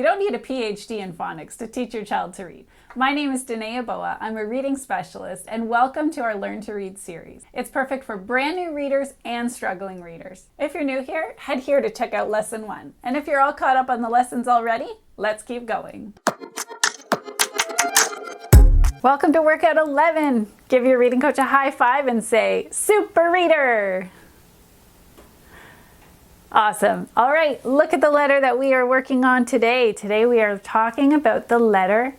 You don't need a PhD in phonics to teach your child to read. My name is Danae Aboa. I'm a reading specialist, and welcome to our Learn to Read series. It's perfect for brand new readers and struggling readers. If you're new here, head here to check out lesson 1. And if you're all caught up on the lessons already, let's keep going. Welcome to workout 11. Give your reading coach a high five and say, Super Reader! Awesome. All right, look at the letter that we are working on today. Today we are talking about the letter.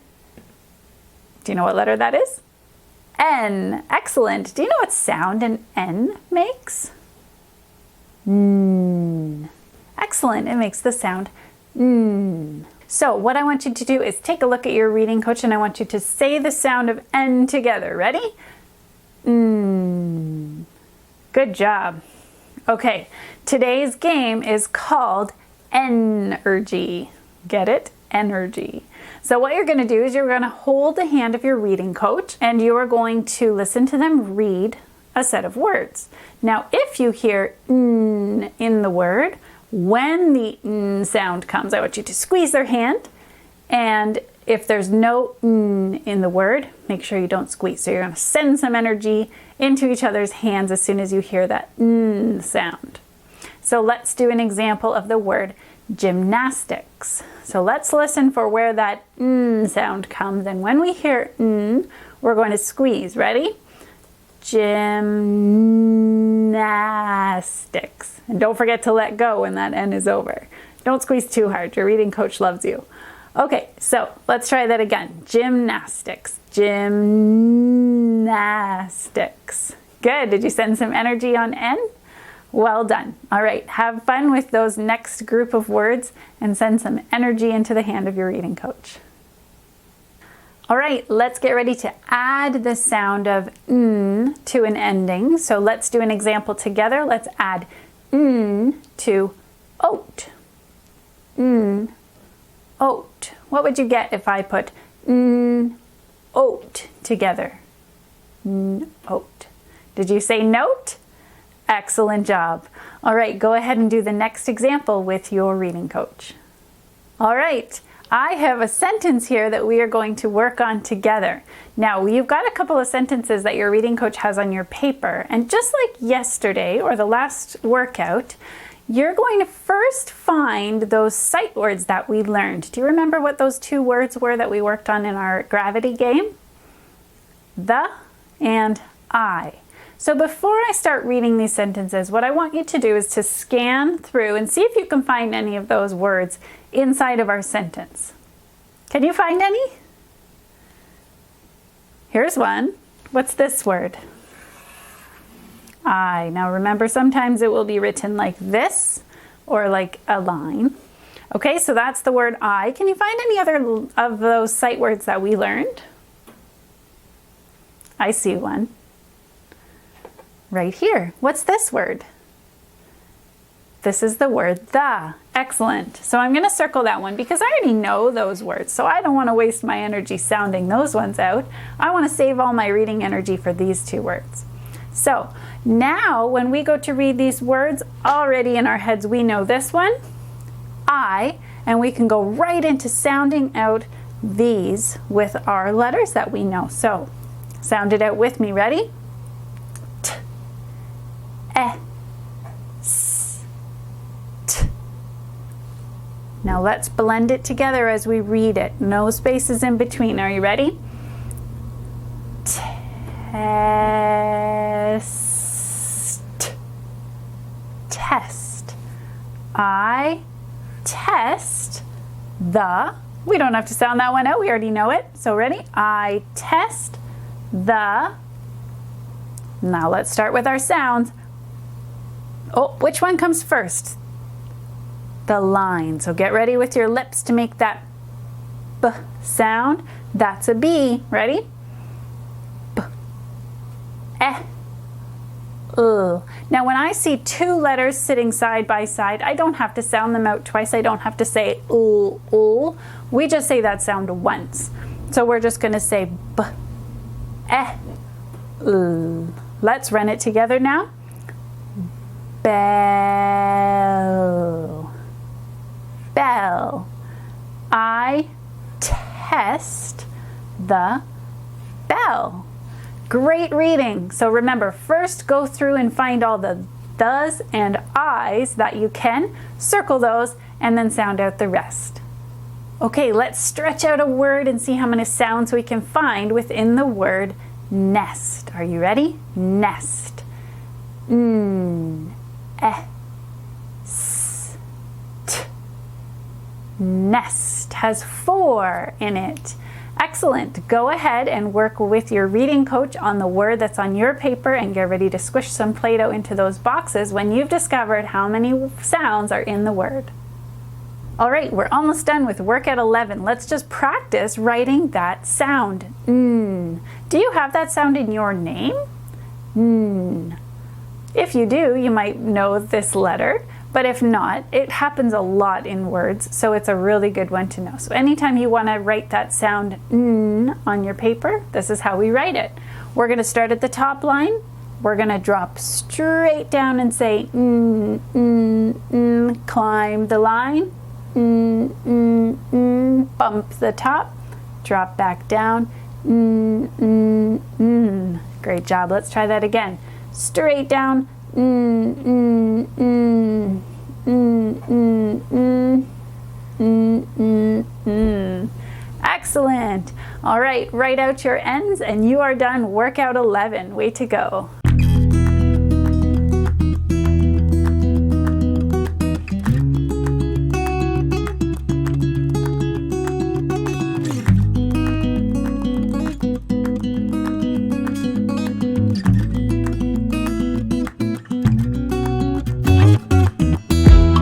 Do you know what letter that is? N. Excellent. Do you know what sound an N makes? N. Excellent. It makes the sound N. So what I want you to do is take a look at your reading coach and I want you to say the sound of N together. Ready? N. Good job. Okay, today's game is called Energy. Get it? Energy. So what you're going to do is you're going to hold the hand of your reading coach and you are going to listen to them read a set of words. Now, if you hear N in the word, when the N sound comes, I want you to squeeze their hand. And if there's no N in the word, make sure you don't squeeze. So you're going to send some energy into each other's hands as soon as you hear that N sound. So let's do an example of the word gymnastics. So let's listen for where that N sound comes. And when we hear N, we're going to squeeze. Ready? Gymnastics. And don't forget to let go when that N is over. Don't squeeze too hard. Your reading coach loves you. Okay, so let's try that again. Gymnastics. Gymnastics. Good. Did you send some energy on N? Well done. All right, have fun with those next group of words and send some energy into the hand of your reading coach. All right, let's get ready to add the sound of N to an ending. So let's do an example together. Let's add N to oat. N, oat. What would you get if I put N, oat together? N, oat. Did you say note? Excellent job. All right, go ahead and do the next example with your reading coach. All right, I have a sentence here that we are going to work on together. Now, you've got a couple of sentences that your reading coach has on your paper, and just like yesterday or the last workout, you're going to first find those sight words that we learned. Do you remember what those two words were that we worked on in our gravity game? The and I. So before I start reading these sentences, what I want you to do is to scan through and see if you can find any of those words inside of our sentence. Can you find any? Here's one. What's this word? I. Now remember, sometimes it will be written like this or like a line. Okay, so that's the word I. Can you find any other of those sight words that we learned? I see one. Right here. What's this word? This is the word the. Excellent. So I'm going to circle that one because I already know those words. So I don't want to waste my energy sounding those ones out. I want to save all my reading energy for these two words. So now when we go to read these words, already in our heads we know this one, I, and we can go right into sounding out these with our letters that we know. So sound it out with me. Ready? T, E, S, T. Now let's blend it together as we read it. No spaces in between. Are you ready? Test. Test. I test the. We don't have to sound that one out. We already know it. So ready? I test the. Now let's start with our sounds. Oh, which one comes first? The line. So get ready with your lips to make that B sound. That's a B. Ready? B. E. Now when I see two letters sitting side by side, I don't have to sound them out twice. I don't have to say ooh. We just say that sound once. So we're just going to say B. E. Let's run it together now. Bell. Bell. I test the bell. Great reading. So remember, first go through and find all the thes and I's that you can, circle those, and then sound out the rest. Okay, let's stretch out a word and see how many sounds we can find within the word nest. Are you ready? Nest. Nest has 4 in it. Excellent. Go ahead and work with your reading coach on the word that's on your paper and get ready to squish some Play-Doh into those boxes when you've discovered how many sounds are in the word. All right, we're almost done with workout 11. Let's just practice writing that sound. Do you have that sound in your name? If you do, you might know this letter, but if not, it happens a lot in words, so it's a really good one to know. So anytime you want to write that sound on your paper, this is how we write it. We're going to start at the top line. We're going to drop straight down and say climb the line, bump the top, drop back down, Great job. Let's try that again. Straight down, Excellent. All right, write out your ends and you are done. Workout 11. Way to go.